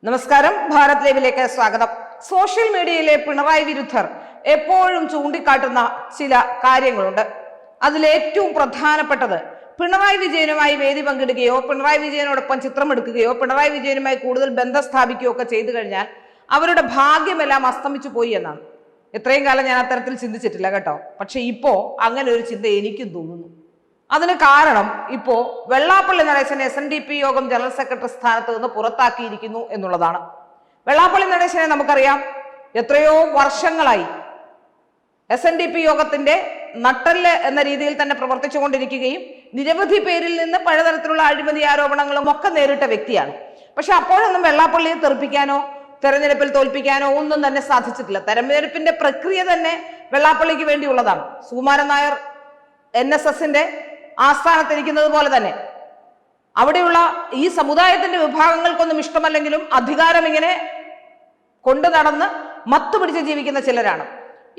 നമസ്കാരം, ഭാരത് ലൈവിലേക്ക് സ്വാഗതം. സോഷ്യൽ മീഡിയയിലെ പിണറായി വിരുദ്ധർ എപ്പോഴും ചൂണ്ടിക്കാട്ടുന്ന ചില കാര്യങ്ങളുണ്ട്. അതിലേറ്റവും പ്രധാനപ്പെട്ടത് പിണറായി വിജയനുമായി വേദി പങ്കിടുകയോ പിണറായി വിജയനോടൊപ്പം ചിത്രമെടുക്കുകയോ പിണറായി വിജയനുമായി കൂടുതൽ ബന്ധം സ്ഥാപിക്കുകയോ ഒക്കെ ചെയ്തു കഴിഞ്ഞാൽ അവരുടെ ഭാഗ്യമെല്ലാം അസ്തമിച്ചു പോയി എന്നാണ്. ഇത്രയും കാലം ഞാൻ അത്തരത്തിൽ ചിന്തിച്ചിട്ടില്ല കേട്ടോ. പക്ഷെ ഇപ്പോ അങ്ങനെ ഒരു ചിന്ത എനിക്കും തോന്നുന്നു. അതിന് കാരണം ഇപ്പോ വെള്ളാപ്പള്ളി നടേശനെ SNDP യോഗം ജനറൽ സെക്രട്ടറി സ്ഥാനത്ത് നിന്ന് പുറത്താക്കിയിരിക്കുന്നു എന്നുള്ളതാണ്. വെള്ളാപ്പള്ളി നടേശനെ നമുക്കറിയാം, എത്രയോ വർഷങ്ങളായി SNDP യോഗത്തിന്റെ നട്ടല് എന്ന രീതിയിൽ തന്നെ പ്രവർത്തിച്ചു കൊണ്ടിരിക്കുകയും നിരവധി പേരിൽ നിന്ന് പലതരത്തിലുള്ള അഴിമതി ആരോപണങ്ങളും ഒക്കെ നേരിട്ട വ്യക്തിയാണ്. പക്ഷെ അപ്പോഴൊന്നും വെള്ളാപ്പള്ളിയെ തെറിപ്പിക്കാനോ തെരഞ്ഞെടുപ്പിൽ തോൽപ്പിക്കാനോ ഒന്നും തന്നെ സാധിച്ചിട്ടില്ല. തെരഞ്ഞെടുപ്പിന്റെ പ്രക്രിയ തന്നെ വെള്ളാപ്പള്ളിക്ക് വേണ്ടിയുള്ളതാണ്. സുകുമാരൻ നായർ NSSന്റെ ആസ്ഥാനത്തിരിക്കുന്നത് പോലെ തന്നെ അവിടെയുള്ള ഈ സമുദായത്തിന്റെ വിഭാഗങ്ങൾക്കൊന്നും ഇഷ്ടമല്ലെങ്കിലും അധികാരം ഇങ്ങനെ കൊണ്ടു നടന്ന് മത്തുപിടിച്ച് ജീവിക്കുന്ന ചിലരാണ്.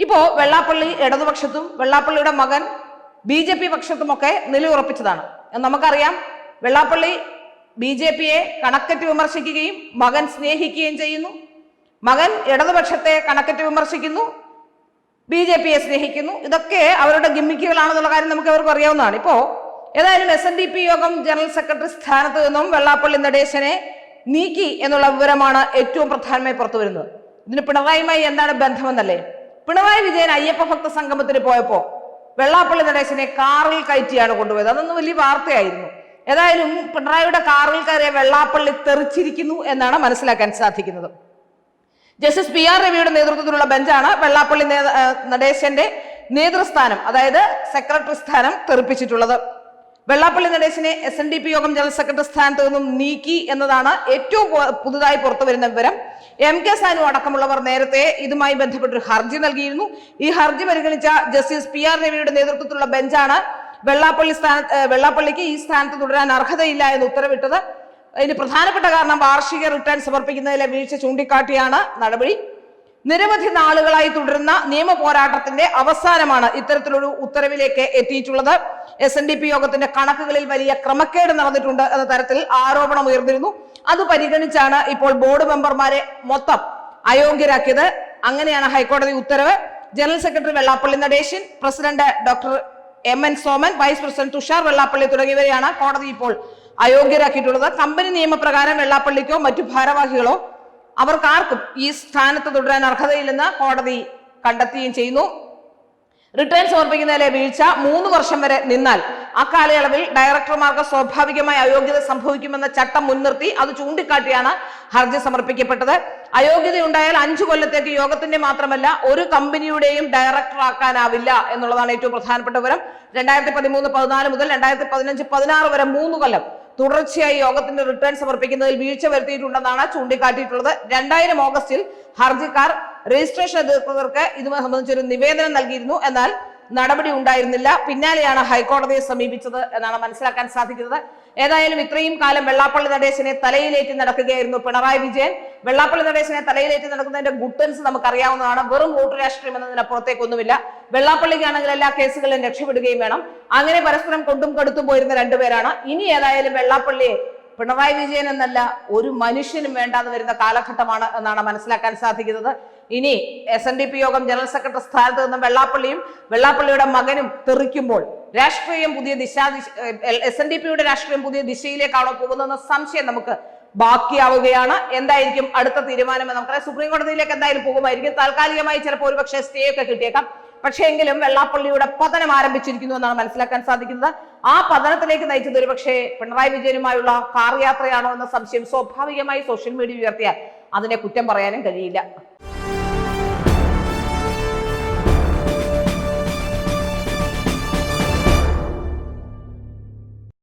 ഇപ്പോ വെള്ളാപ്പള്ളി ഇടതുപക്ഷത്തും വെള്ളാപ്പള്ളിയുടെ മകൻ BJP പക്ഷത്തുമൊക്കെ നിലയുറപ്പിച്ചതാണ്. നമുക്കറിയാം, വെള്ളാപ്പള്ളി BJPയെ കണക്കറ്റ് വിമർശിക്കുകയും മകൻ സ്നേഹിക്കുകയും ചെയ്യുന്നു. മകൻ ഇടതുപക്ഷത്തെ കണക്കറ്റ് വിമർശിക്കുന്നു, BJPയെ സ്നേഹിക്കുന്നു. ഇതൊക്കെ അവരുടെ ഗിമ്മിക്കുകളാണെന്നുള്ള കാര്യം നമുക്ക് അവർക്ക് അറിയാവുന്നതാണ്. ഇപ്പോ ഏതായാലും SNDP യോഗം ജനറൽ സെക്രട്ടറി സ്ഥാനത്ത് നിന്നും വെള്ളാപ്പള്ളി നടേശനെ നീക്കി എന്നുള്ള വിവരമാണ് ഏറ്റവും പ്രധാനമായി പുറത്തു വരുന്നത്. ഇതിന് പിണറായിയുമായി എന്താണ് ബന്ധമെന്നല്ലേ? പിണറായി വിജയൻ അയ്യപ്പ ഭക്ത സംഗമത്തിന് പോയപ്പോ വെള്ളാപ്പള്ളി നടേശനെ കാറിൽ കയറ്റിയാണ് കൊണ്ടുപോയത്. അതൊന്നും വലിയ വാർത്തയായിരുന്നു. ഏതായാലും പിണറായിയുടെ കാറിൽ കയറിയ വെള്ളാപ്പള്ളി തെറിച്ചിരിക്കുന്നു എന്നാണ് മനസ്സിലാക്കാൻ സാധിക്കുന്നത്. ജസ്റ്റിസ് PR രവിയുടെ നേതൃത്വത്തിലുള്ള ബെഞ്ചാണ് വെള്ളാപ്പള്ളി നടേശന്റെ നേതൃസ്ഥാനം, അതായത് സെക്രട്ടറി സ്ഥാനം തെറിപ്പിച്ചിട്ടുള്ളത്. വെള്ളാപ്പള്ളി നടേശനെ SNDP യോഗം ജനറൽ സെക്രട്ടറി സ്ഥാനത്ത് നിന്നും നീക്കി എന്നതാണ് ഏറ്റവും പുതുതായി പുറത്തു വരുന്ന വിവരം. MK സാനു അടക്കമുള്ളവർ നേരത്തെ ഇതുമായി ബന്ധപ്പെട്ടൊരു ഹർജി നൽകിയിരുന്നു. ഈ ഹർജി പരിഗണിച്ച ജസ്റ്റിസ് PR രവിയുടെ നേതൃത്വത്തിലുള്ള ബെഞ്ചാണ് വെള്ളാപ്പള്ളിക്ക് ഈ സ്ഥാനത്ത് തുടരാൻ അർഹതയില്ല എന്ന് ഉത്തരവിട്ടത്. ഇതിന് പ്രധാനപ്പെട്ട കാരണം വാർഷിക റിട്ടേൺ സമർപ്പിക്കുന്നതിലെ വീഴ്ച ചൂണ്ടിക്കാട്ടിയാണ് നടപടി. നിരവധി നാളുകളായി തുടരുന്ന നിയമ പോരാട്ടത്തിന്റെ അവസാനമാണ് ഇത്തരത്തിലൊരു ഉത്തരവിലേക്ക് എത്തിയിട്ടുള്ളത്. SNDP യോഗത്തിന്റെ കണക്കുകളിൽ വലിയ ക്രമക്കേട് നടന്നിട്ടുണ്ട് എന്ന തരത്തിൽ ആരോപണം ഉയർന്നിരുന്നു. അത് പരിഗണിച്ചാണ് ഇപ്പോൾ ബോർഡ് മെമ്പർമാരെ മൊത്തം അയോഗ്യരാക്കിയത്. അങ്ങനെയാണ് ഹൈക്കോടതി ഉത്തരവ്. General secretary Vellappally Natesan, president doctor MN Soman, vice president Thushar Vellappally തുടങ്ങിയവരെയാണ് കോടതി ഇപ്പോൾ അയോഗ്യരാക്കിയിട്ടുള്ളത്. കമ്പനി നിയമപ്രകാരം വെള്ളാപ്പള്ളിക്കോ മറ്റു ഭാരവാഹികളോ അവർക്കാർക്കും ഈ സ്ഥാനത്ത് തുടരാൻ അർഹതയില്ലെന്ന് കോടതി കണ്ടെത്തുകയും ചെയ്യുന്നു. റിട്ടേൺ സമർപ്പിക്കുന്നതിലെ വീഴ്ച 3 വർഷം വരെ നിന്നാൽ അക്കാലയളവിൽ ഡയറക്ടർമാർക്ക് സ്വാഭാവികമായി അയോഗ്യത സംഭവിക്കുമെന്ന ചട്ടം മുൻനിർത്തി അത് ചൂണ്ടിക്കാട്ടിയാണ് ഹർജി സമർപ്പിക്കപ്പെട്ടത്. അയോഗ്യതയുണ്ടായാൽ 5 കൊല്ലത്തേക്ക് യോഗത്തിന്റെ മാത്രമല്ല ഒരു കമ്പനിയുടെയും ഡയറക്ടറാക്കാനാവില്ല എന്നുള്ളതാണ് ഏറ്റവും പ്രധാനപ്പെട്ട വിവരം. 2013-14 മുതൽ 2015-16 വരെ 3 കൊല്ലം തുടർച്ചയായി യോഗത്തിന്റെ റിട്ടേൺ സമർപ്പിക്കുന്നതിൽ വീഴ്ച വരുത്തിയിട്ടുണ്ടെന്നാണ് ചൂണ്ടിക്കാട്ടിയിട്ടുള്ളത്. 2000 ഓഗസ്റ്റിൽ ഹർജിക്കാർ രജിസ്ട്രേഷൻ അധികൃതർക്ക് ഇതുമായി സംബന്ധിച്ചൊരു നിവേദനം നൽകിയിരുന്നു. എന്നാൽ നടപടി ഉണ്ടായിരുന്നില്ല. പിന്നാലെയാണ് ഹൈക്കോടതിയെ സമീപിച്ചത് എന്നാണ് മനസ്സിലാക്കാൻ സാധിക്കുന്നത്. ഏതായാലും ഇത്രയും കാലം വെള്ളാപ്പള്ളി നടേശനെ തലയിലേറ്റി നടക്കുകയായിരുന്നു പിണറായി വിജയൻ. വെള്ളാപ്പള്ളി നടേശനെ തലയിലേറ്റി നടക്കുന്നതിന്റെ ഗുട്ടൻസ് നമുക്കറിയാവുന്നതാണ്. വെറും വോട്ട് രാഷ്ട്രീയം എന്നതിനപ്പുറത്തേക്കൊന്നുമില്ല. വെള്ളാപ്പള്ളിക്കാണെങ്കിൽ എല്ലാ കേസുകളിലും രക്ഷപ്പെടുകയും വേണം. അങ്ങനെ പരസ്പരം കൊണ്ടും കടുത്തും പോയിരുന്ന രണ്ടുപേരാണ്. ഇനി ഏതായാലും വെള്ളാപ്പള്ളിയെ പിണറായി വിജയൻ എന്നല്ല ഒരു മനുഷ്യനും വേണ്ടാതെ വരുന്ന കാലഘട്ടമാണ് എന്നാണ് മനസ്സിലാക്കാൻ സാധിക്കുന്നത്. ഇനി SNDP യോഗം ജനറൽ സെക്രട്ടറി സ്ഥാനത്ത് നിന്നും വെള്ളാപ്പള്ളിയുടെ മകനും തെറിക്കുമ്പോൾ രാഷ്ട്രീയം പുതിയ SNDPയുടെ രാഷ്ട്രീയം പുതിയ ദിശയിലേക്കാണോ പോകുന്നതെന്ന സംശയം നമുക്ക് ബാക്കിയാവുകയാണ്. എന്തായിരിക്കും അടുത്ത തീരുമാനം? നമുക്കറിയാം, സുപ്രീം കോടതിയിലേക്ക് എന്തായാലും പോകുമായിരിക്കും. താൽക്കാലികമായി ചിലപ്പോൾ ഒരുപക്ഷെ സ്റ്റേ ഒക്കെ കിട്ടിയേക്കാം. പക്ഷേ എങ്കിലും വെള്ളാപ്പള്ളിയുടെ പതനം ആരംഭിച്ചിരിക്കുന്നു എന്നാണ് മനസ്സിലാക്കാൻ സാധിക്കുന്നത്. ആ പതനത്തിലേക്ക് നയിച്ചത് ഒരുപക്ഷെ പിണറായി വിജയനുമായുള്ള കാർ യാത്രയാണോ എന്ന സംശയം സ്വാഭാവികമായി സോഷ്യൽ മീഡിയ ഉയർത്തിയാൽ അതിനെ കുറ്റം പറയാനും കഴിയില്ല.